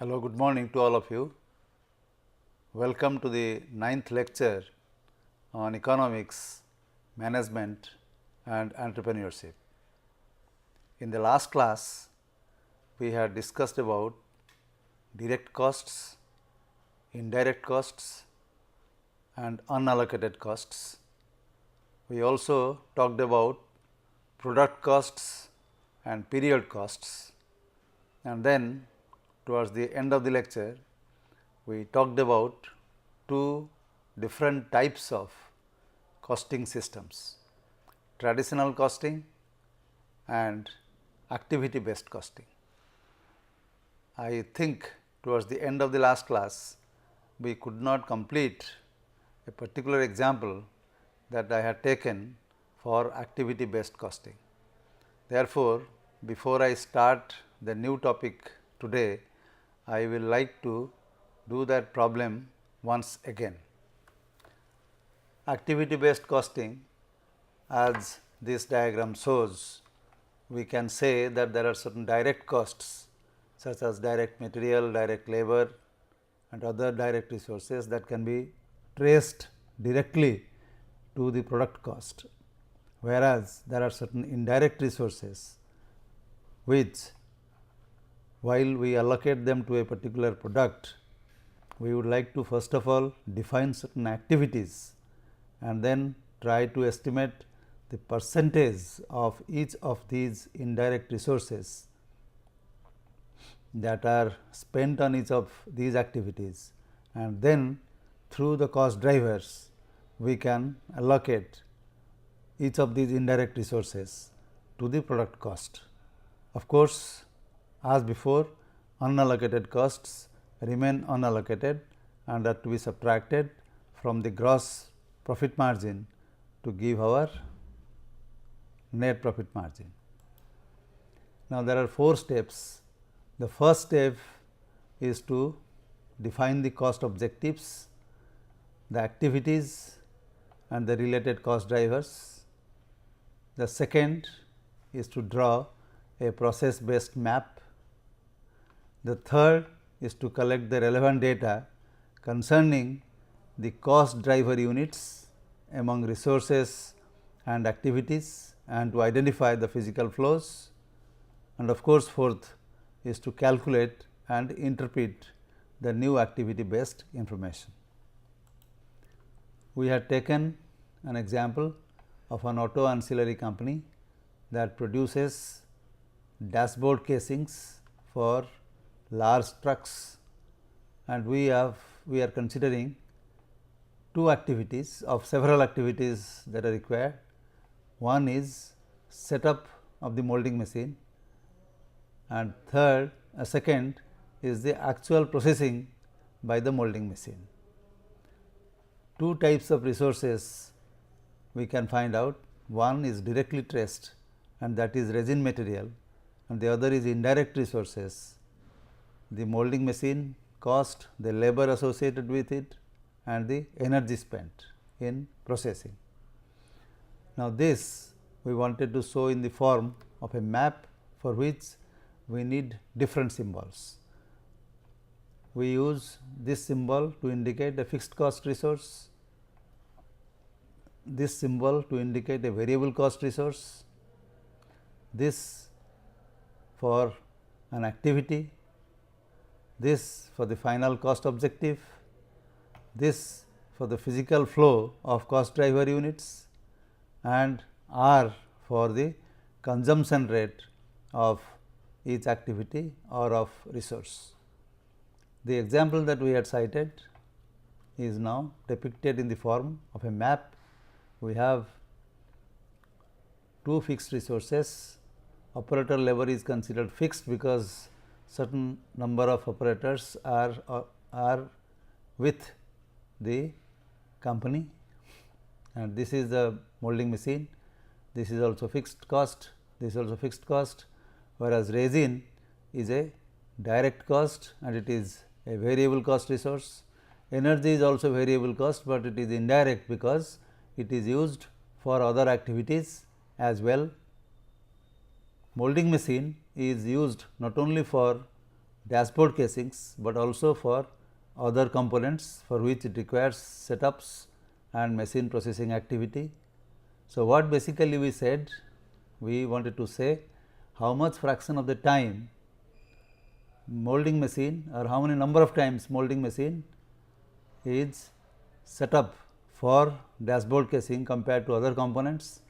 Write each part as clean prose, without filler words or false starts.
Hello, good morning to all of you. Welcome to the 9th lecture on economics, management and entrepreneurship. In the last class, we had discussed about direct costs, indirect costs and unallocated costs. We also talked about product costs and period costs, and then towards the end of the lecture, we talked about two different types of costing systems, traditional costing and activity based costing. I think towards the end of the last class, we could not complete a particular example that I had taken for activity based costing. Therefore, before I start the new topic today, I will like to do that problem once again. Activity based costing, as this diagram shows, we can say that there are certain direct costs such as direct material, direct labor and other direct resources that can be traced directly to the product cost, whereas there are certain indirect resources which, while we allocate them to a particular product, we would like to first of all define certain activities and then try to estimate the percentage of each of these indirect resources that are spent on each of these activities, and then through the cost drivers we can allocate each of these indirect resources to the product cost. Of course, as before, unallocated costs remain unallocated and are to be subtracted from the gross profit margin to give our net profit margin. Now, there are 4 steps. The first step is to define the cost objectives, the activities and the related cost drivers. The second is to draw a process based map. The third is to collect the relevant data concerning the cost driver units among resources and activities and to identify the physical flows, and of course, fourth is to calculate and interpret the new activity based information. We had taken an example of an auto ancillary company that produces dashboard casings for large trucks, and we are considering two activities of several activities that are required. One is setup of the molding machine, and second is the actual processing by the molding machine. Two types of resources we can find out. One is directly traced, and that is resin material, and the other is indirect resources, the molding machine cost, the labor associated with it and the energy spent in processing. Now, this we wanted to show in the form of a map for which we need different symbols. We use this symbol to indicate a fixed cost resource, this symbol to indicate a variable cost resource, this for an activity, this for the final cost objective, this for the physical flow of cost driver units, and R for the consumption rate of each activity or of resource. The example that we had cited is now depicted in the form of a map. We have two fixed resources. Operator labor is considered fixed because certain number of operators are with the company, and this is the molding machine. This is also fixed cost, this is also fixed cost, whereas resin is a direct cost and it is a variable cost resource. Energy is also variable cost, but it is indirect because it is used for other activities as well. Molding machine is used not only for dashboard casings, but also for other components for which it requires setups and machine processing activity. So, what basically we said, we wanted to say how much fraction of the time molding machine or how many number of times molding machine is set up for dashboard casing compared to other components,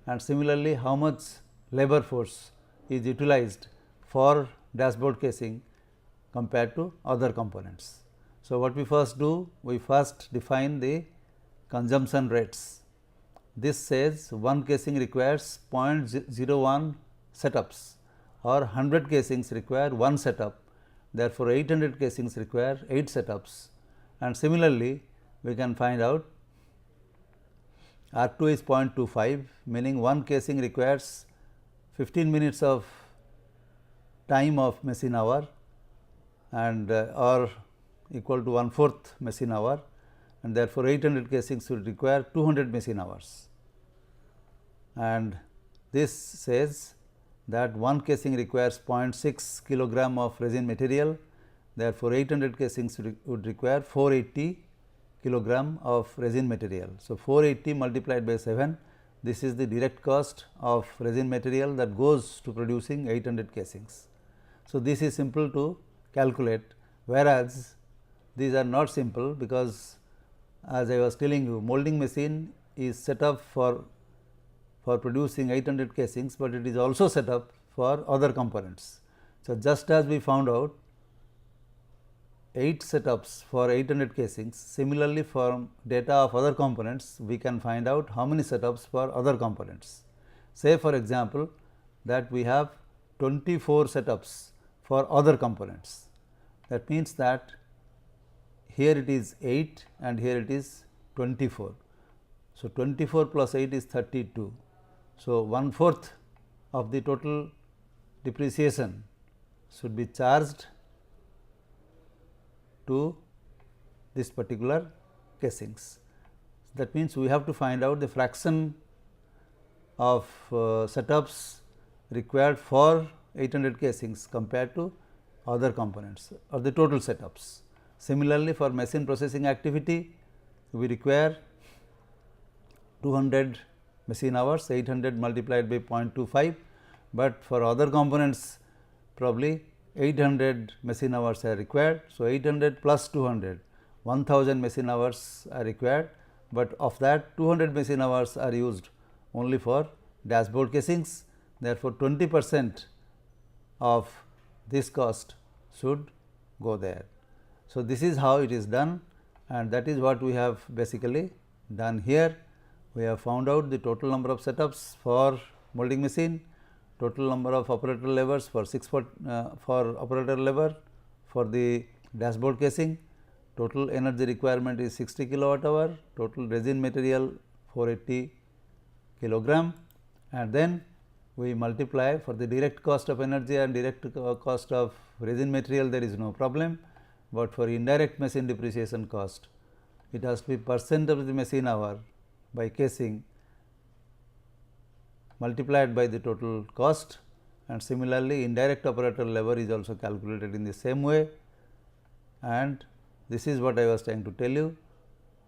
and similarly how much labor force is utilized for dashboard casing compared to other components. So, what we first do? We first define the consumption rates. This says one casing requires 0.01 setups or 100 casings require 1 setup. Therefore, 800 casings require 8 setups, and similarly we can find out R 2 is 0.25, meaning one casing requires 15 minutes of time of machine hour and or equal to 1/4 machine hour, and therefore, 800 casings will require 200 machine hours. And this says that one casing requires 0.6 kilogram of resin material. Therefore, 800 casings would require 480 kilogram of resin material. So, 480 multiplied by 7, this is the direct cost of resin material that goes to producing 800 casings. So, this is simple to calculate, whereas these are not simple, because as I was telling you, molding machine is set up for producing 800 casings, but it is also set up for other components. So, just as we found out 8 setups for 800 casings, similarly from data of other components we can find out how many setups for other components. Say for example, that we have 24 setups for other components. That means that here it is 8 and here it is 24. So, 24 plus 8 is 32. So, 1/4 of the total depreciation should be charged to this particular casings. That means, we have to find out the fraction of setups required for 800 casings compared to other components or the total setups. Similarly, for machine processing activity, we require 200 machine hours, 800 multiplied by 0.25, but for other components probably 800 machine hours are required. So, 800 plus 200, 1000 machine hours are required, but of that 200 machine hours are used only for dashboard casings. Therefore, 20% of this cost should go there. So, this is how it is done, and that is what we have basically done here. We have found out the total number of setups for molding machine, total number of operator levers for 6 for operator lever for the dashboard casing, total energy requirement is 60 kilowatt hour, total resin material 480 kilogram, and then we multiply for the direct cost of energy and direct cost of resin material, there is no problem, but for indirect machine depreciation cost, it has to be percent of the machine hour by casing multiplied by the total cost, and similarly indirect operator labor is also calculated in the same way, and this is what I was trying to tell you,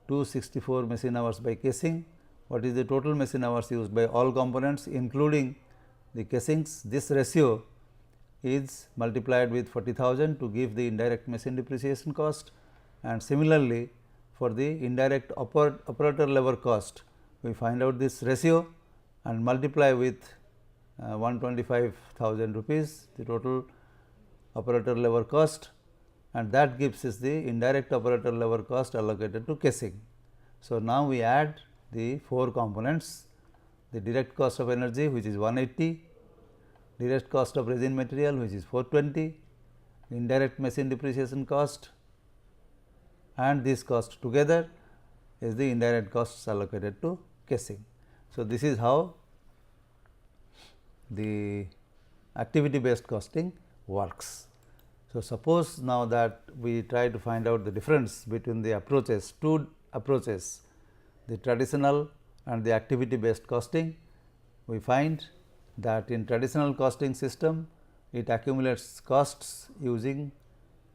264 machine hours by casing. What is the total machine hours used by all components including the casings? This ratio is multiplied with 40,000 to give the indirect machine depreciation cost, and similarly for the indirect operator labor cost, we find out this ratio and multiply with 125,000 rupees, the total operator labor cost, and that gives us the indirect operator labor cost allocated to casing. So, now we add the 4 components, the direct cost of energy which is 180, direct cost of resin material which is 420, indirect machine depreciation cost, and this cost together is the indirect costs allocated to casing. So, this is how the activity based costing works. So, suppose now that we try to find out the difference between the approaches, 2 approaches, the traditional and the activity based costing, we find that in traditional costing system, it accumulates costs using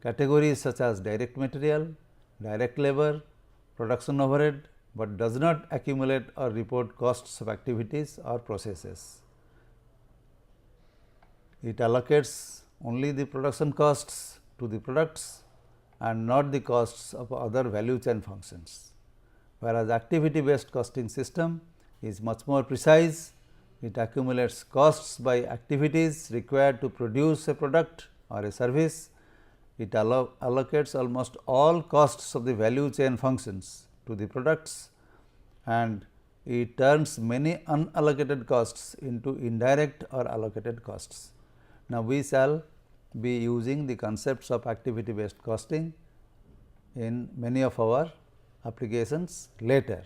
categories such as direct material, direct labor, production overhead, but does not accumulate or report costs of activities or processes. It allocates only the production costs to the products and not the costs of other value chain functions, whereas activity based costing system is much more precise. It accumulates costs by activities required to produce a product or a service. It allocates almost all costs of the value chain functions to the products, and it turns many unallocated costs into indirect or allocated costs. Now, we shall be using the concepts of activity based costing in many of our applications later.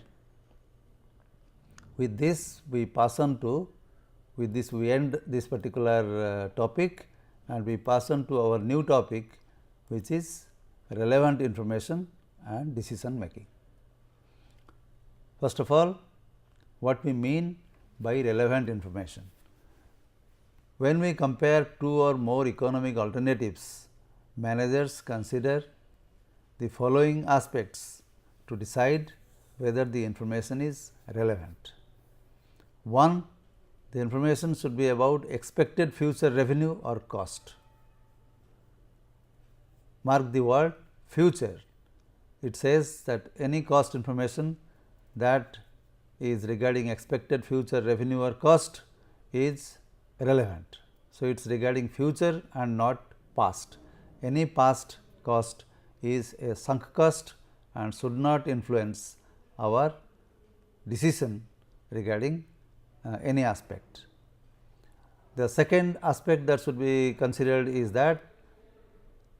With this, we pass on to, with this we end this particular topic, and we pass on to our new topic, which is relevant information and decision making. First of all, what we mean by relevant information? When we compare two or more economic alternatives, managers consider the following aspects to decide whether the information is relevant. 1. The information should be about expected future revenue or cost. Mark the word future. It says that any cost information that is regarding expected future revenue or cost is relevant. So, it is regarding future and not past. Any past cost is a sunk cost and should not influence our decision regarding any aspect. The second aspect that should be considered is that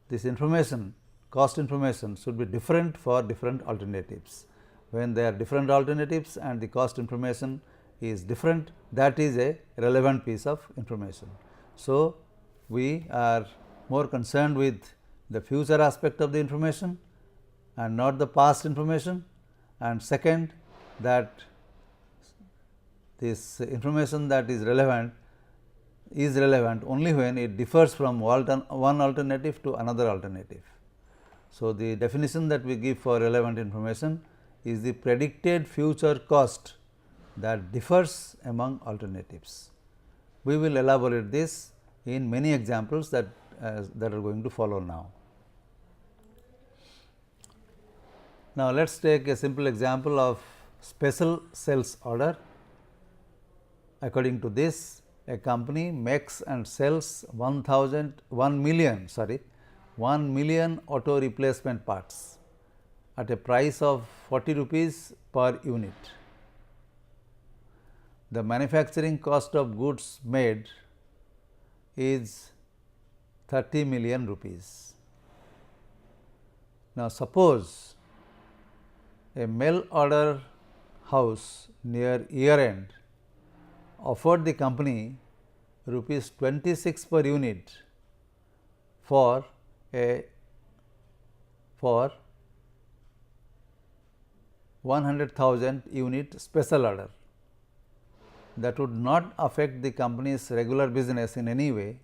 this information, cost information, should be different for different alternatives. When there are different alternatives and the cost information is different, that is a relevant piece of information. So, we are more concerned with the future aspect of the information and not the past information, and second, that this information that is relevant only when it differs from one alternative to another alternative. So, the definition that we give for relevant information is the predicted future cost that differs among alternatives. We will elaborate this in many examples that are going to follow now. Now, let us take a simple example of special sales order. According to this, a company makes and sells 1 million auto replacement parts at a price of 40 rupees per unit. The manufacturing cost of goods made is 30 million rupees. Now, suppose a mail order house near year end offered the company rupees 26 per unit for 100,000 unit special order. That would not affect the company's regular business in any way.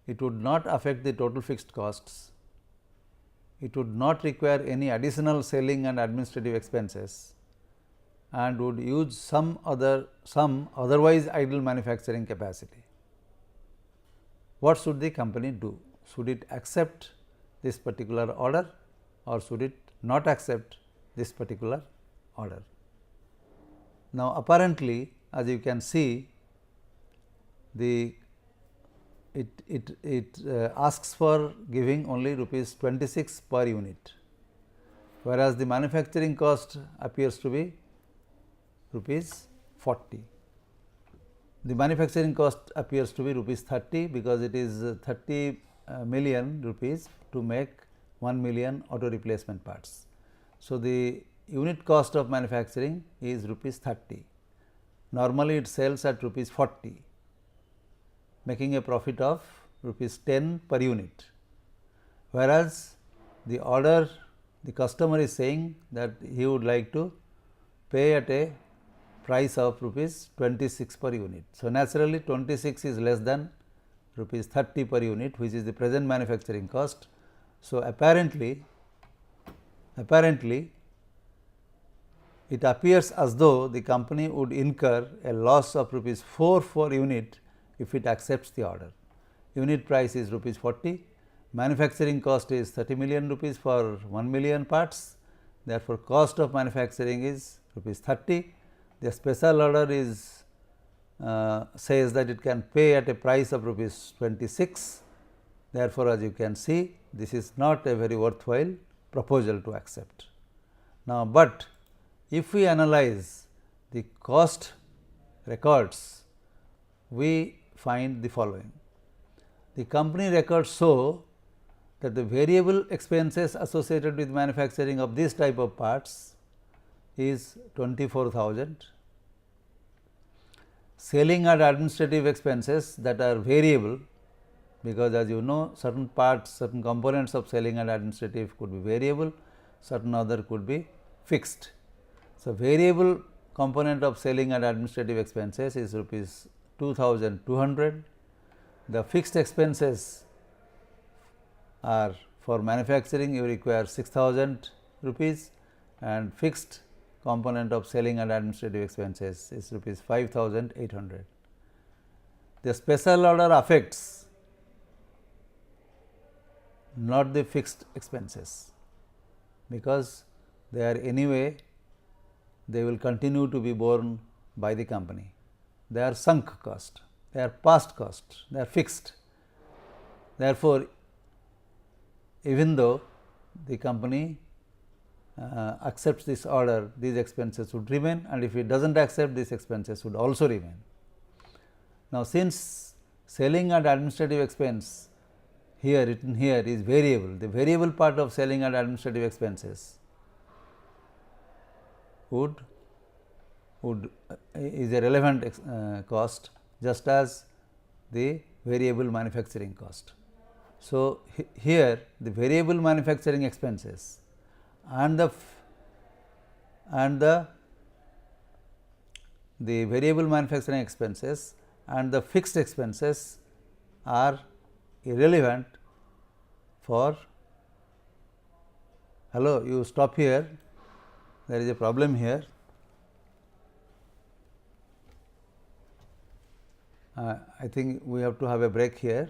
It would not affect the total fixed costs. It would not require any additional selling and administrative expenses, and would use some otherwise idle manufacturing capacity. What should the company do? Should it accept this particular order or should it not accept this particular order? Now, apparently, as you can see, it asks for giving only rupees 26 per unit, whereas the manufacturing cost appears to be rupees 40. The manufacturing cost appears to be rupees 30, because it is 30 million rupees to make 1 million auto replacement parts. So, the unit cost of manufacturing is rupees 30. Normally, it sells at rupees 40, making a profit of rupees 10 per unit, whereas the order, the customer is saying that he would like to pay at a price of rupees 26 per unit. So, naturally, 26 is less than rupees 30 per unit, which is the present manufacturing cost, So, apparently it appears as though the company would incur a loss of rupees 4 per unit if it accepts the order. Unit price is rupees 40, manufacturing cost is 30 million rupees for 1 million parts. Therefore, cost of manufacturing is rupees 30. The special order is says that it can pay at a price of rupees 26. Therefore, as you can see, this is not a very worthwhile proposal to accept. Now, but if we analyze the cost records, we find the following. The company records show that the variable expenses associated with manufacturing of this type of parts is 24,000. Selling and administrative expenses that are variable, because as you know, certain parts, certain components of selling and administrative could be variable, certain other could be fixed. So, variable component of selling and administrative expenses is rupees 2,200. The fixed expenses are for manufacturing you require 6,000 rupees and fixed component of selling and administrative expenses is rupees 5,800. The special order affects not the fixed expenses, because they are anyway they will continue to be borne by the company. They are sunk cost, they are past cost, they are fixed. Therefore, even though the company accepts this order, these expenses would remain, and if it does not accept, these expenses would also remain. Now, since selling and administrative expense here written here is variable, the variable part of selling and administrative expenses is a relevant cost, just as the variable manufacturing cost. So, here the variable manufacturing expenses and the variable manufacturing expenses and the fixed expenses are irrelevant for hello, you stop here, there is a problem here. I think we have to have a break here.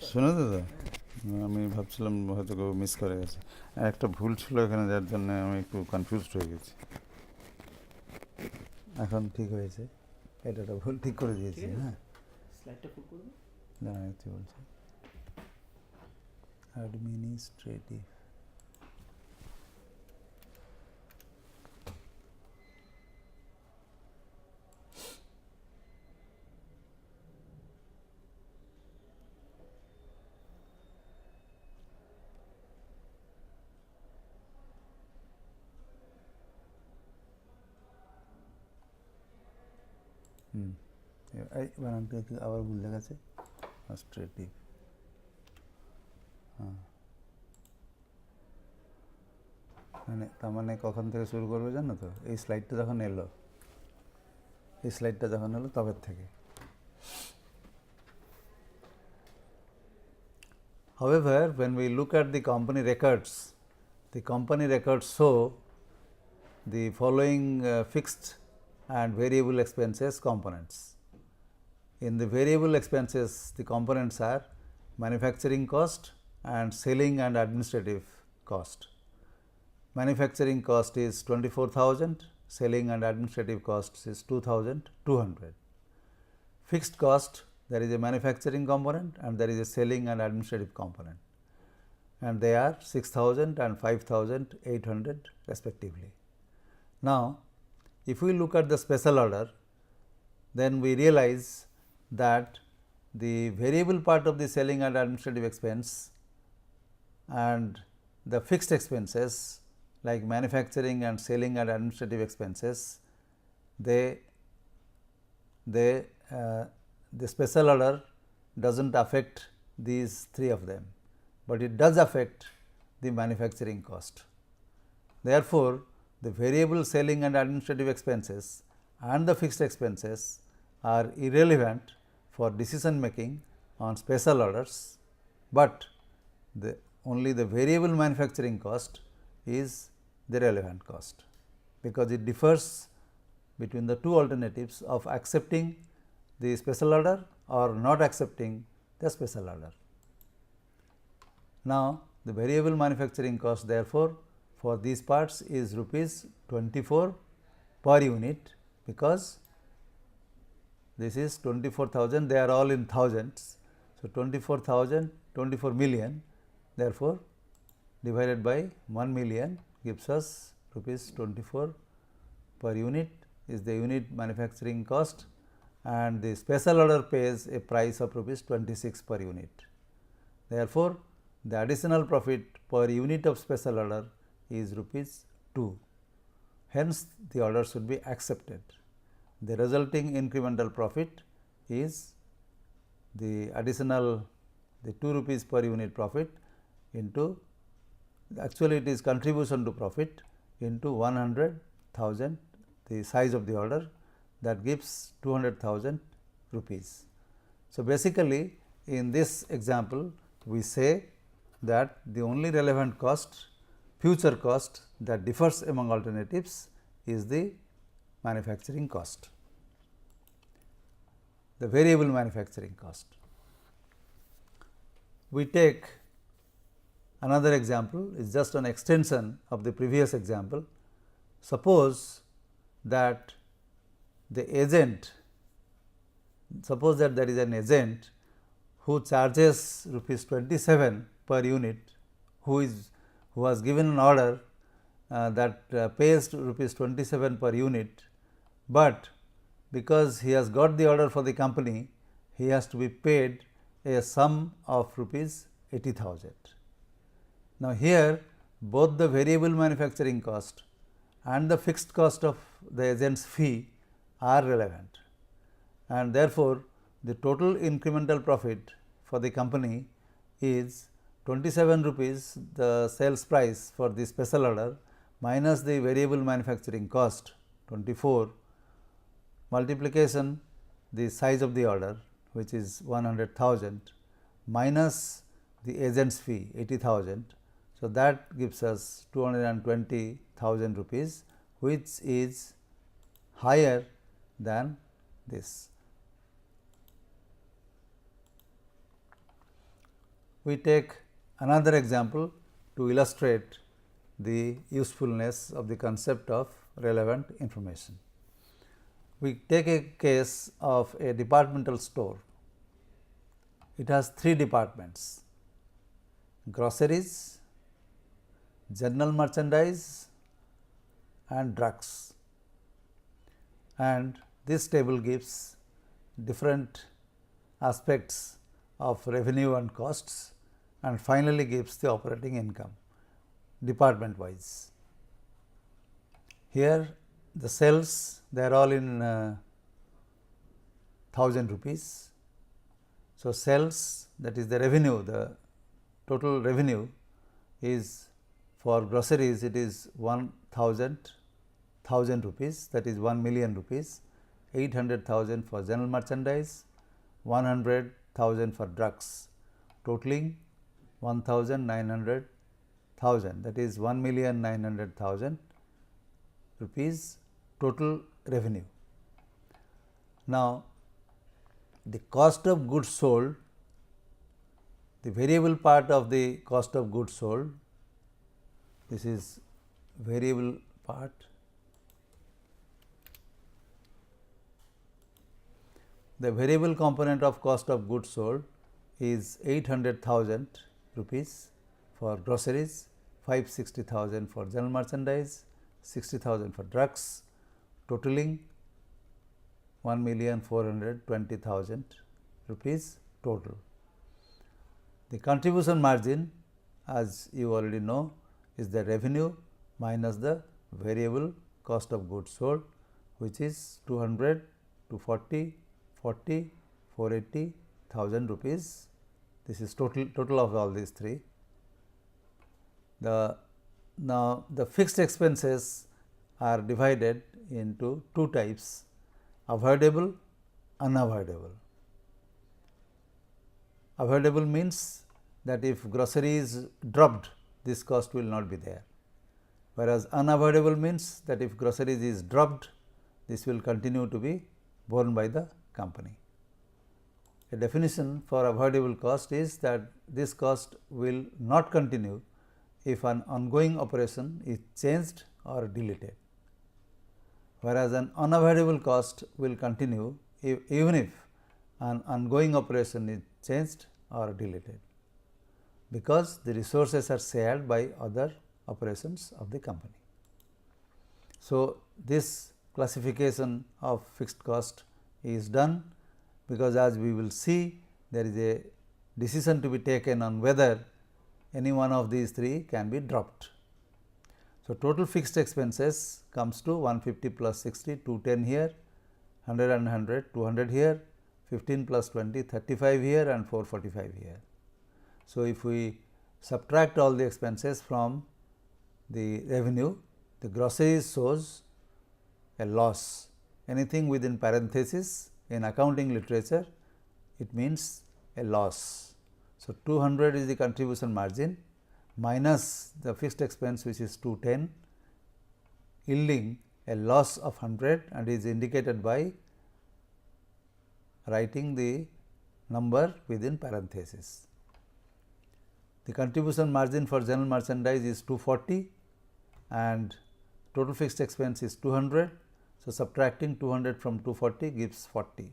শোনো দাদা, আমি ভাবছিলাম হয়তো কেউ miss করে গেছে, একটা ভুল ছিল এখানে যার জন্য আমি একটু কনফিউজড হয়ে গেছি। এখন ঠিক হয়েছে, এটা একটা ভুল ঠিক করে দিয়েছি। হ্যাঁ, স্লাইডটা ফুল করবে না, কি বলছি অ্যাডমিনিস্ট্রেটিভ এই বানানটা কি আবার ভুল দেখাচ্ছে অস্ট্রেটিভ মানে তার মানে কখন থেকে শুরু করবে জানো তো এই স্লাইডটা যখন এলো এই স্লাইডটা যখন এলো তবে থেকে However, when we look at the company records show the following fixed and variable expenses components. In the variable expenses, the components are manufacturing cost and selling and administrative cost. Manufacturing cost is 24,000, selling and administrative cost is 2,200. Fixed cost, there is a manufacturing component and there is a selling and administrative component, and they are 6,000 and 5,800 respectively. Now, if we look at the special order, then we realize that the variable part of the selling and administrative expense and the fixed expenses like manufacturing and selling and administrative expenses, the special order does not affect these three of them, but it does affect the manufacturing cost. Therefore, the variable selling and administrative expenses and the fixed expenses are irrelevant for decision making on special orders, but only the variable manufacturing cost is the relevant cost, because it differs between the two alternatives of accepting the special order or not accepting the special order. Now, the variable manufacturing cost therefore, for these parts is rupees 24 per unit, because this is 24,000, they are all in thousands. So, 24,000, 24 million, therefore, divided by 1 million gives us rupees 24 per unit is the unit manufacturing cost, and the special order pays a price of rupees 26 per unit. Therefore, the additional profit per unit of special order is rupees 2. Hence, the order should be accepted. The resulting incremental profit is the additional the 2 rupees per unit profit into, actually it is contribution to profit into 100,000, the size of the order, that gives 200,000 rupees. So, basically in this example we say that the only relevant cost, future cost that differs among alternatives is the manufacturing cost, the variable manufacturing cost. We take another example, is just an extension of the previous example. Suppose that the agent, suppose that there is an agent who charges rupees 27 per unit, who has given an order that pays rupees 27 per unit, but because he has got the order for the company, he has to be paid a sum of rupees 80,000. Now, here both the variable manufacturing cost and the fixed cost of the agent's fee are relevant, and therefore, the total incremental profit for the company is 27 rupees, the sales price for the special order, minus the variable manufacturing cost 24, multiplication the size of the order, which is 100,000, minus the agent's fee 80,000. So, that gives us 220,000 rupees, which is higher than this. We take another example to illustrate the usefulness of the concept of relevant information. We take a case of a departmental store. It has 3 departments: groceries, general merchandise and drugs, and this table gives different aspects of revenue and costs, and finally gives the operating income department wise. Here the sales, they are all in 1000 rupees. So, sales, that is the revenue, the total revenue is for groceries, it is 1000 rupees, that is 1 million rupees, 800,000 for general merchandise, 100,000 for drugs, totaling 1,900,000, that is 1,900,000 rupees total revenue. Now, the cost of goods sold, the variable part of the cost of goods sold, this is variable part. The variable component of cost of goods sold is 800,000 rupees for groceries, 560,000 for general merchandise, 60,000 for drugs, totaling 1,420,000 rupees total. The contribution margin, as you already know, is the revenue minus the variable cost of goods sold, which is 200, 240, 40, 480,000 rupees. This is total of all these three. Now, the fixed expenses are divided into two types: avoidable, unavoidable. Avoidable means that if grocery is dropped, this cost will not be there, whereas unavoidable means that if groceries is dropped, this will continue to be borne by the company. A definition for avoidable cost is that this cost will not continue if an ongoing operation is changed or deleted, whereas an unavoidable cost will continue even if an ongoing operation is changed or deleted, because the resources are shared by other operations of the company. So, this classification of fixed cost is done because, as we will see, there is a decision to be taken on whether any one of these three can be dropped. So, total fixed expenses comes to 150 plus 60, 210 here, 100 and 100, 200 here, 15 plus 20, 35 here and 445 here. So, if we subtract all the expenses from the revenue, the groceries shows a loss. Anything within parenthesis in accounting literature, it means a loss. So, 200 is the contribution margin minus the fixed expense, which is 210, yielding a loss of 100 and is indicated by writing the number within parenthesis. The contribution margin for general merchandise is 240 and total fixed expense is 200. So, subtracting 200 from 240 gives 40.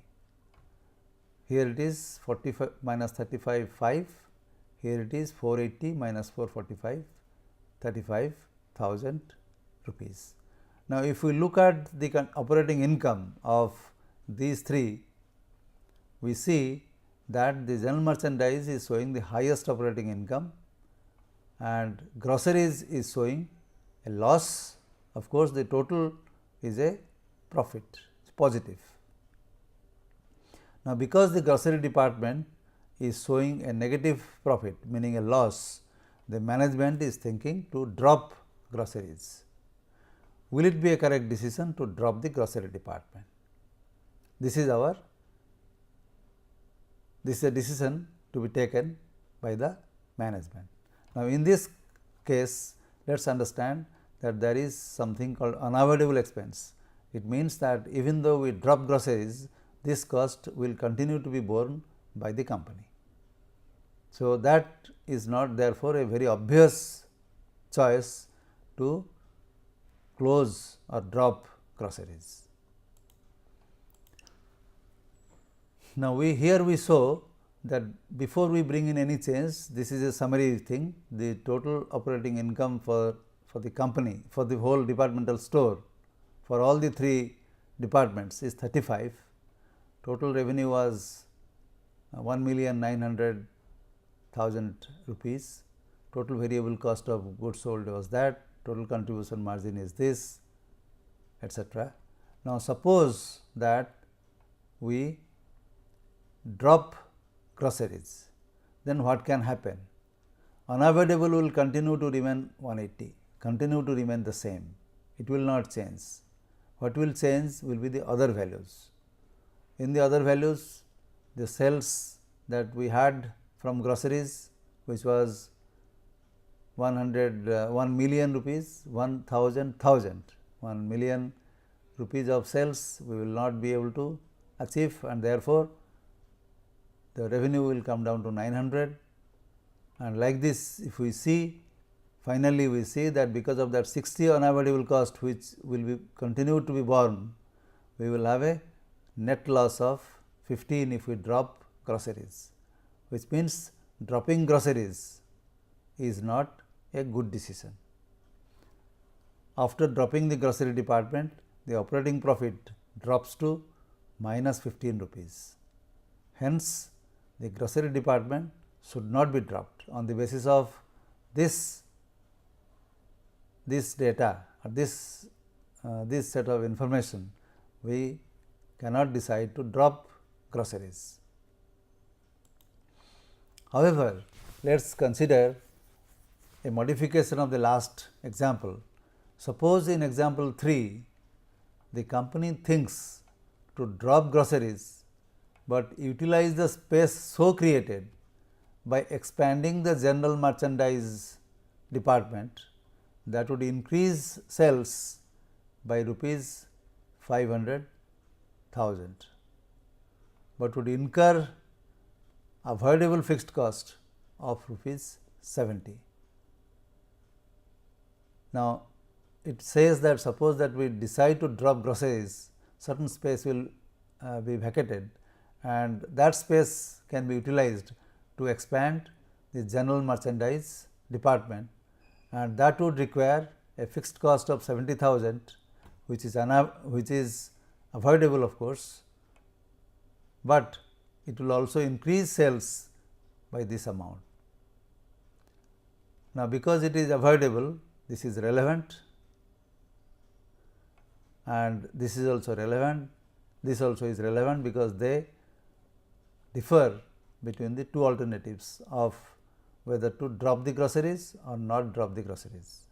Here it is 45 minus 35, 5. Here it is 480 minus 445, 35,000 rupees. Now, if we look at the operating income of these three, we see that the general merchandise is showing the highest operating income and groceries is showing a loss. Of course, the total is a profit, it's positive. Now, because the grocery department is showing a negative profit, meaning a loss, the management is thinking to drop groceries. Will it be a correct decision to drop the grocery department? This is a decision to be taken by the management. Now, in this case, let us understand that there is something called unavoidable expense. It means that even though we drop groceries, this cost will continue to be borne by the company. So, that is not therefore a very obvious choice to close or drop groceries. Now, here we show that before we bring in any change, this is a summary thing, the total operating income for the company, for the whole departmental store, for all the three departments is 35. Total revenue was 1,900,000 rupees. Total variable cost of goods sold was that. Total contribution margin is this, etc. Now, suppose that we drop groceries, then what can happen? Unavoidable will continue to remain 180, continue to remain the same, it will not change. What will change will be the other values. In the other values, the sales that we had from groceries, which was 1 million rupees, 1 million rupees of sales we will not be able to achieve, and therefore, the revenue will come down to 900, and like this if we see, finally we see that because of that 60 unavoidable cost which will be continue to be borne, we will have a net loss of 15 if we drop groceries, which means dropping groceries is not a good decision. After dropping the grocery department, the operating profit drops to minus 15 rupees. Hence, the grocery department should not be dropped. On the basis of this data or this set of information, we cannot decide to drop groceries. However, let us consider a modification of the last example. Suppose in example 3, the company thinks to drop groceries, but utilize the space so created by expanding the general merchandise department that would increase sales by rupees 500,000, but would incur avoidable fixed cost of rupees 70. Now, it says that suppose that we decide to drop groceries, certain space will be vacated, and that space can be utilized to expand the general merchandise department, and that would require a fixed cost of 70,000, which is avoidable of course, but it will also increase sales by this amount. Now, because it is avoidable, this is relevant and this is also relevant, this also is relevant because they differ between the two alternatives of whether to drop the groceries or not drop the groceries.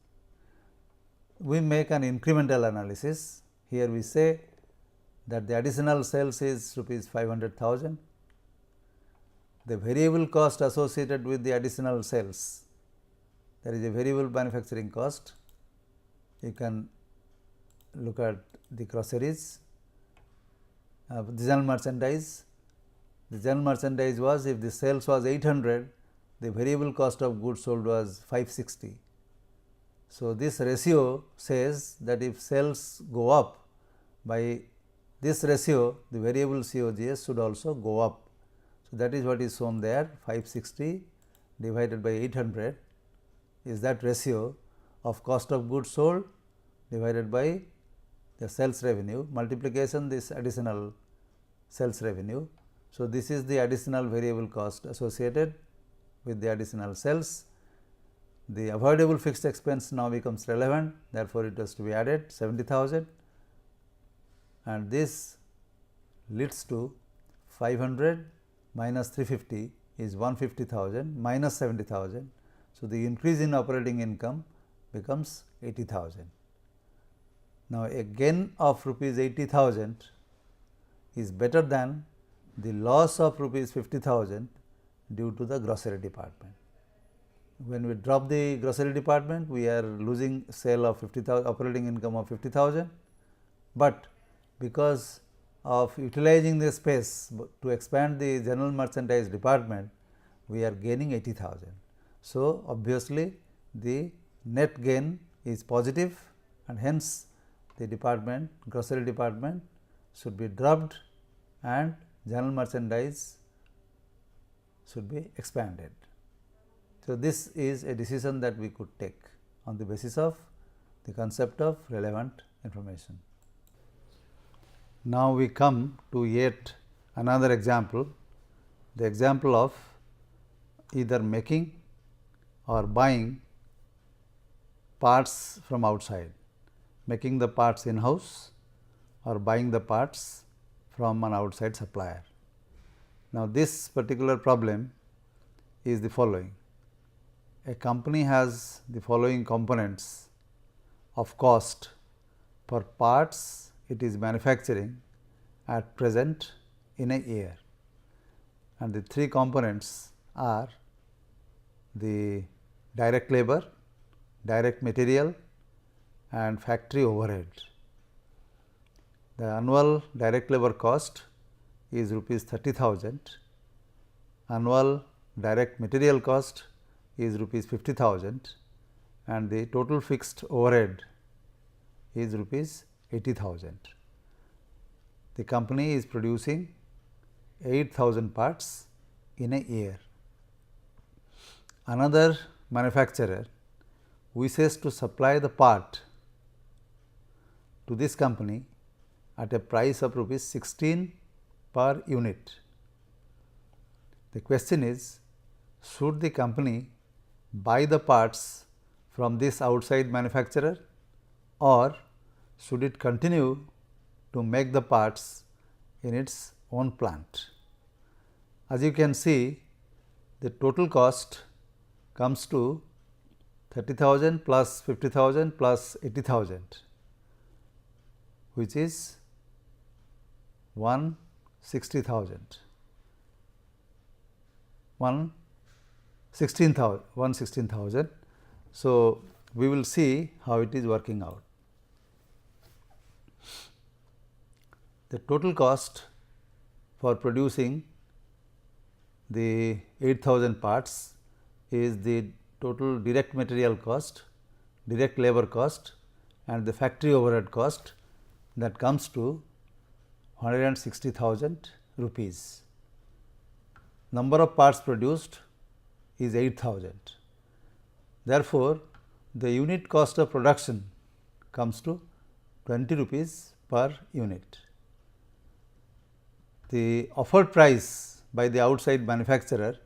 We make an incremental analysis. Here we say that the additional sales is rupees 500,000. The variable cost associated with the additional sales, there is a variable manufacturing cost. You can look at the groceries, the general merchandise. The general merchandise was, if the sales was 800, the variable cost of goods sold was 560. So, this ratio says that if sales go up by this ratio, the variable COGS should also go up. So, that is what is shown there, 560 divided by 800 is that ratio of cost of goods sold divided by the sales revenue, multiplication this additional sales revenue. So, this is the additional variable cost associated with the additional sales. The avoidable fixed expense now becomes relevant, therefore, it has to be added 70,000, and this leads to 500 minus 350 is 150,000 minus 70,000. So, the increase in operating income becomes 80,000. Now, a gain of rupees 80,000 is better than the loss of rupees 50,000 due to the grocery department. When we drop the grocery department, we are losing sale of 50,000, operating income of 50,000, but because of utilizing the space to expand the general merchandise department, we are gaining 80,000. So, obviously, the net gain is positive, and hence the department, grocery department should be dropped and general merchandise should be expanded. So, this is a decision that we could take on the basis of the concept of relevant information. Now, we come to yet another example, the example of either making or buying parts from outside, making the parts in house or buying the parts from an outside supplier. Now, this particular problem is the following. A company has the following components of cost for parts it is manufacturing at present in a year, and the three components are the direct labor, direct material and factory overhead. The annual direct labor cost is rupees 30,000, annual direct material cost is rupees 50,000 and the total fixed overhead is rupees 80,000. The company is producing 8,000 parts in a year. Another manufacturer wishes to supply the part to this company at a price of rupees 16 per unit. The question is, should the company buy the parts from this outside manufacturer or should it continue to make the parts in its own plant? As you can see, the total cost comes to 30,000 plus 50,000 plus 80,000, which is 160,000, 116,000. So, we will see how it is working out. The total cost for producing the 8,000 parts is the total direct material cost, direct labor cost and the factory overhead cost, that comes to 160,000 rupees. Number of parts produced is 8,000. Therefore, the unit cost of production comes to 20 rupees per unit. The offered price by the outside manufacturer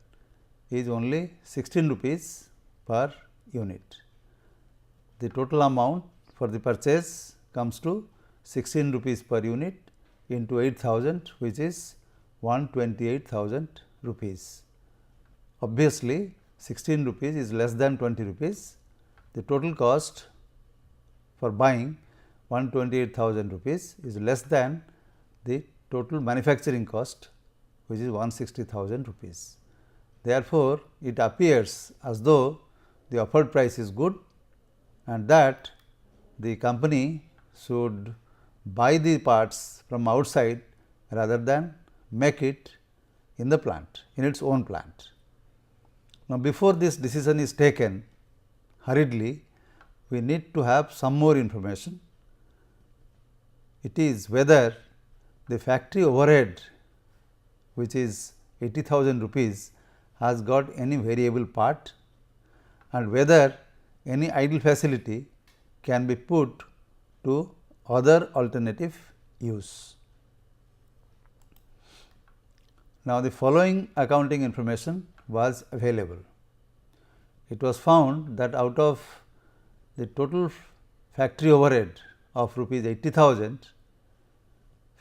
is only 16 rupees per unit. The total amount for the purchase comes to 16 rupees per unit into 8,000, which is 128,000 rupees. Obviously, 16 rupees is less than 20 rupees. The total cost for buying 128,000 rupees is less than the total manufacturing cost, which is 160,000 rupees. Therefore, it appears as though the offered price is good and that the company should buy the parts from outside rather than make it in the plant, in its own plant. Now, before this decision is taken hurriedly, we need to have some more information. It is whether the factory overhead, which is 80,000 rupees, has got any variable part and whether any idle facility can be put to other alternative use. Now, the following accounting information was available. It was found that out of the total factory overhead of rupees 80,000,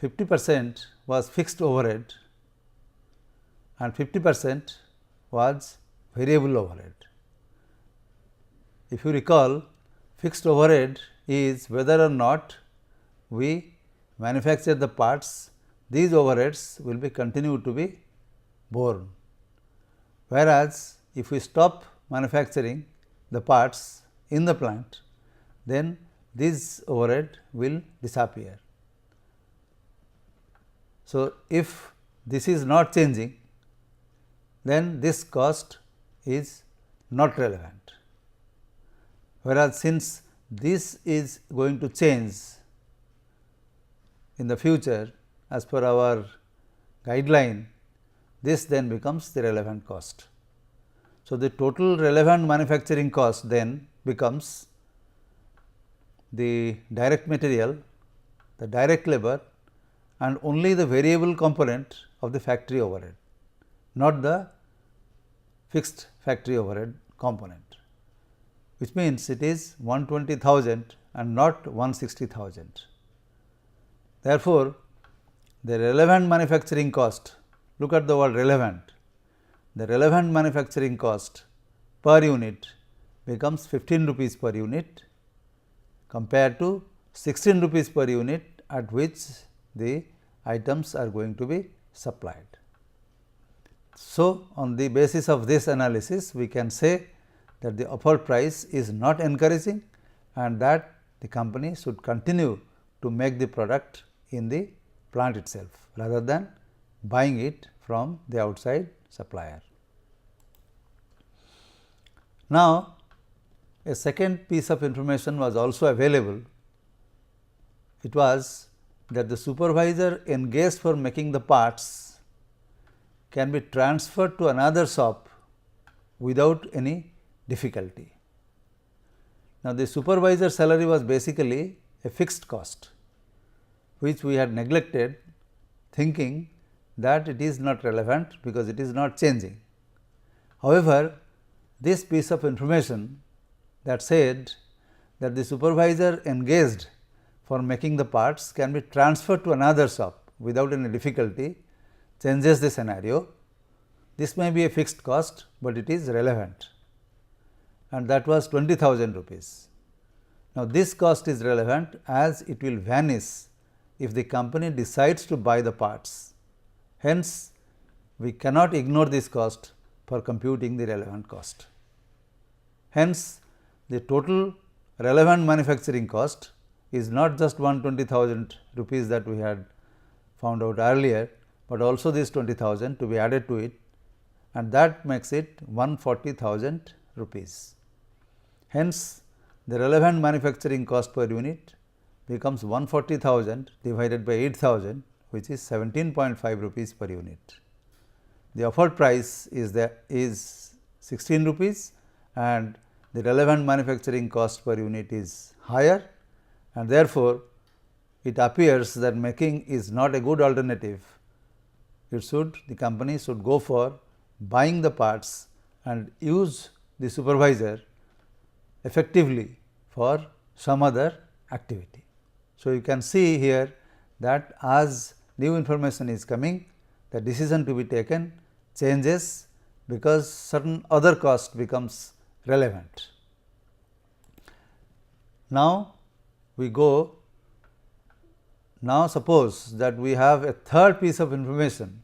50% was fixed overhead and 50% was variable overhead. If you recall, fixed overhead is whether or not we manufacture the parts, these overheads will be continued to be borne. Whereas, if we stop manufacturing the parts in the plant, then this overhead will disappear. So, if this is not changing, then this cost is not relevant. Whereas, since this is going to change in the future as per our guideline, this then becomes the relevant cost. So, the total relevant manufacturing cost then becomes the direct material, the direct labor and only the variable component of the factory overhead, not the fixed factory overhead component, which means it is 120,000 and not 160,000. Therefore, the relevant manufacturing cost look at the word relevant. The relevant manufacturing cost per unit becomes 15 rupees per unit compared to 16 rupees per unit at which the items are going to be supplied. So, on the basis of this analysis, we can say that the offered price is not encouraging and that the company should continue to make the product in the plant itself rather than buying it from the outside supplier. Now, a second piece of information was also available. It was that the supervisor engaged for making the parts can be transferred to another shop without any difficulty. Now, the supervisor salary was basically a fixed cost, which we had neglected, thinking that it is not relevant because it is not changing. However, this piece of information that said that the supervisor engaged for making the parts can be transferred to another shop without any difficulty changes the scenario. This may be a fixed cost, but it is relevant, and that was 20,000 rupees. Now, this cost is relevant as it will vanish if the company decides to buy the parts. Hence, we cannot ignore this cost for computing the relevant cost. Hence, the total relevant manufacturing cost is not just 120,000 rupees that we had found out earlier, but also this 20,000 to be added to it, and that makes it 140,000 rupees. Hence, the relevant manufacturing cost per unit becomes 140,000 divided by 8,000, which is 17.5 rupees per unit. The offered price is 16 rupees and the relevant manufacturing cost per unit is higher, and therefore, it appears that making is not a good alternative. The company should go for buying the parts and use the supervisor effectively for some other activity. So, you can see here that as new information is coming, the decision to be taken changes because certain other cost becomes relevant. Now, suppose that we have a third piece of information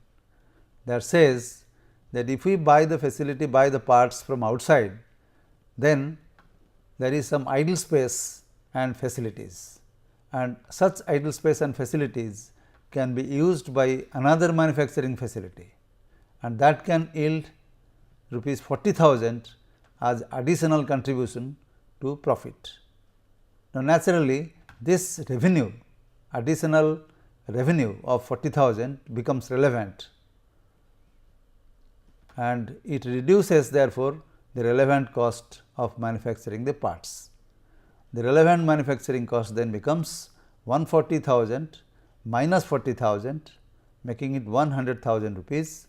that says that if we buy the parts from outside, then there is some idle space and facilities, and such idle space and facilities can be used by another manufacturing facility, and that can yield rupees 40,000 as additional contribution to profit. Now, naturally, this additional revenue of 40,000 becomes relevant, and it reduces therefore the relevant cost of manufacturing the parts. The relevant manufacturing cost then becomes 140,000 minus 40,000, making it 100,000 rupees,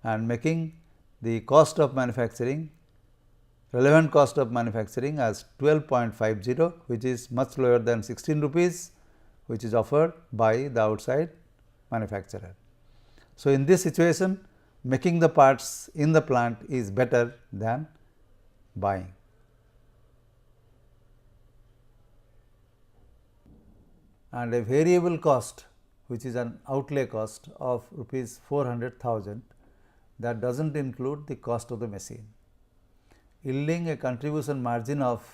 and making the cost of manufacturing, relevant cost of manufacturing as 12.50, which is much lower than 16 rupees, which is offered by the outside manufacturer. So, in this situation, making the parts in the plant is better than buying. And a variable cost, which is an outlay cost of rupees 400,000, that does not include the cost of the machine, yielding a contribution margin of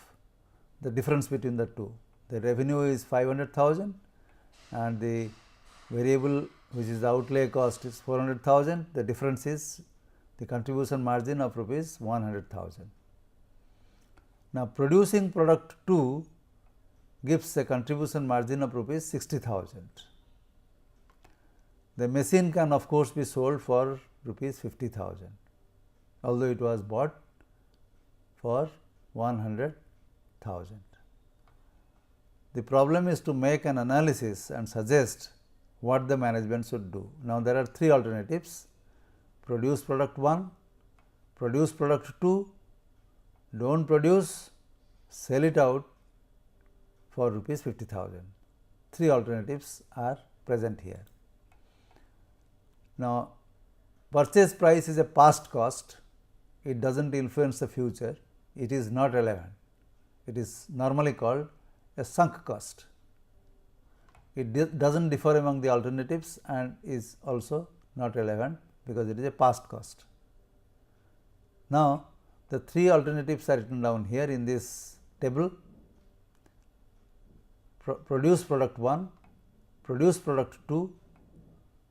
the difference between the two. The revenue is 500,000 and the variable, which is the outlay cost, is 400,000. The difference is the contribution margin of rupees 100,000. Now, producing product 2 gives a contribution margin of rupees 60,000. The machine can of course be sold for rupees 50,000, although it was bought for 100,000. The problem is to make an analysis and suggest what the management should do. Now, there are three alternatives: produce product 1, produce product 2, do not produce, sell it out for rupees 50,000. Three alternatives are present here. Now, purchase price is a past cost, it does not influence the future, it is not relevant. It is normally called a sunk cost. It does not differ among the alternatives and is also not relevant because it is a past cost. Now, the three alternatives are written down here in this table: produce product 1, produce product 2,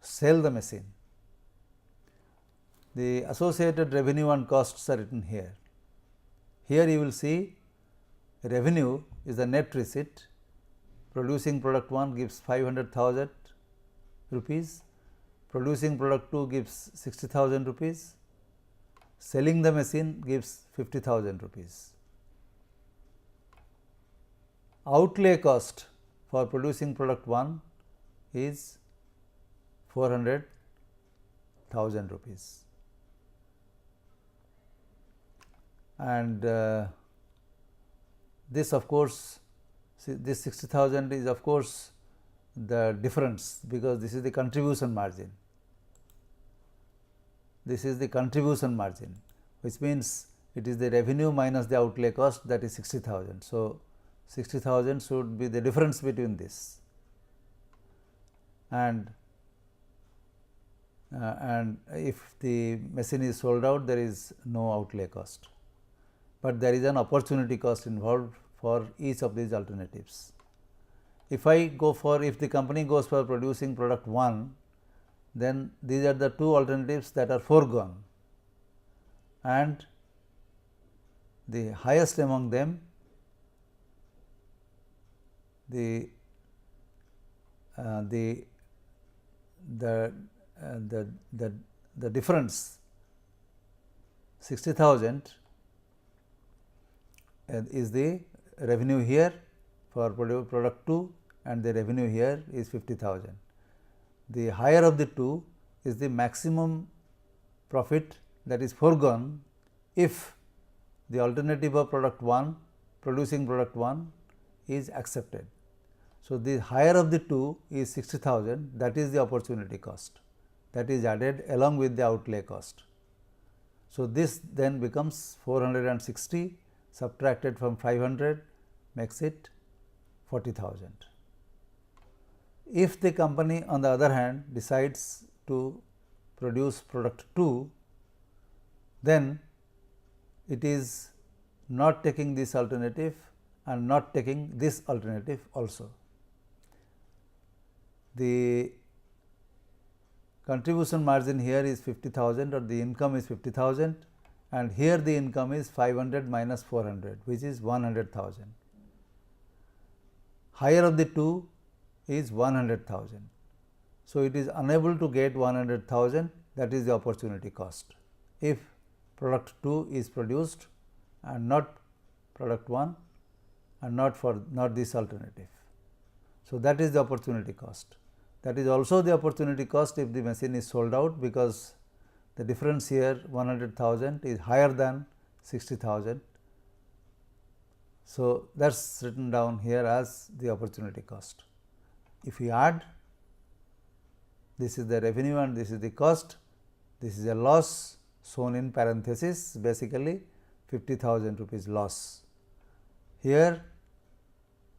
sell the machine. The associated revenue and costs are written here. Here you will see revenue is the net receipt. Producing product 1 gives 500,000 rupees, producing product 2 gives 60,000 rupees, selling the machine gives 50,000 rupees. Outlay cost for producing product 1 is 400,000 rupees, and this of course, this 60,000 is of course the difference, because this is the contribution margin. This is the contribution margin, which means it is the revenue minus the outlay cost, that is 60,000. So, 60,000 should be the difference between this, and if the machine is sold out, there is no outlay cost, but there is an opportunity cost involved for each of these alternatives. If the company goes for producing product 1, then these are the two alternatives that are foregone, and the highest among them, the difference 60,000 is the revenue here for product 2, and the revenue here is 50,000. The higher of the two is the maximum profit that is foregone if the alternative of product 1, producing product 1, is accepted. So, the higher of the two is 60,000, that is the opportunity cost, that is added along with the outlay cost. So, this then becomes 460 subtracted from 500 makes it 40,000. If the company on the other hand decides to produce product 2, then it is not taking this alternative and not taking this alternative also. The contribution margin here is 50,000, or the income is 50,000, and here the income is 500 minus 400, which is 100,000. Higher of the two is 100,000. So, it is unable to get 100,000, that is the opportunity cost, if product 2 is produced and not product 1 and not this alternative. So, that is the opportunity cost. That is also the opportunity cost if the machine is sold out, because the difference here 100,000 is higher than 60,000. So, that is written down here as the opportunity cost. If we add, this is the revenue and this is the cost, this is a loss shown in parenthesis, basically 50,000 rupees loss. Here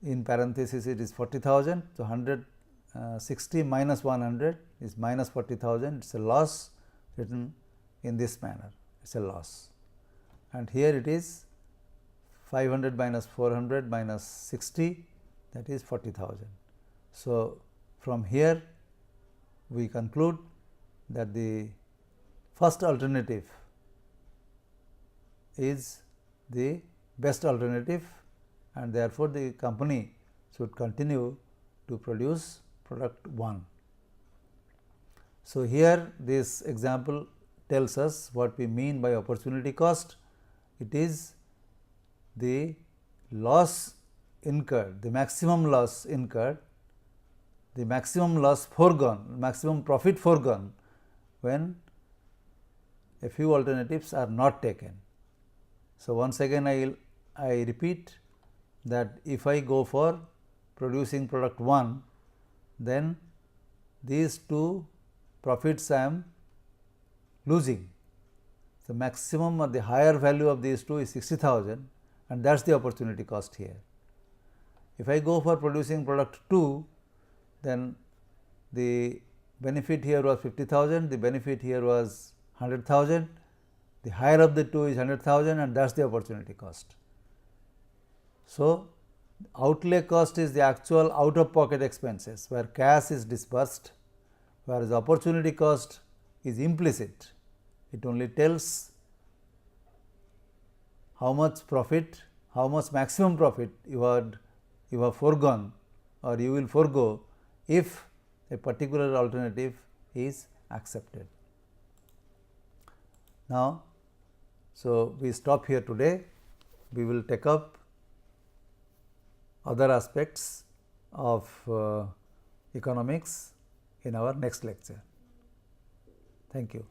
in parenthesis it is 40,000. So, 160 minus 100 is minus 40,000, it is a loss written in this manner, it is a loss, and here it is 500 minus 400 minus 60, that is 40,000. So, from here we conclude that the first alternative is the best alternative, and therefore, the company should continue to produce product 1. So, here this example tells us what we mean by opportunity cost. It is the loss incurred, the maximum loss incurred, the maximum loss foregone, maximum profit foregone when a few alternatives are not taken. So, once again I repeat that if I go for producing product 1, then these two profits I am losing. The maximum or the higher value of these two is 60,000, and that is the opportunity cost here. If I go for producing product 2, then the benefit here was 50,000, the benefit here was 100,000, the higher of the two is 100,000, and that is the opportunity cost. So, outlay cost is the actual out of pocket expenses where cash is disbursed, whereas opportunity cost is implicit. It only tells how much profit, how much maximum profit you have foregone or you will forego if a particular alternative is accepted. Now, so we stop here today. We will take up other aspects of economics in our next lecture. Thank you.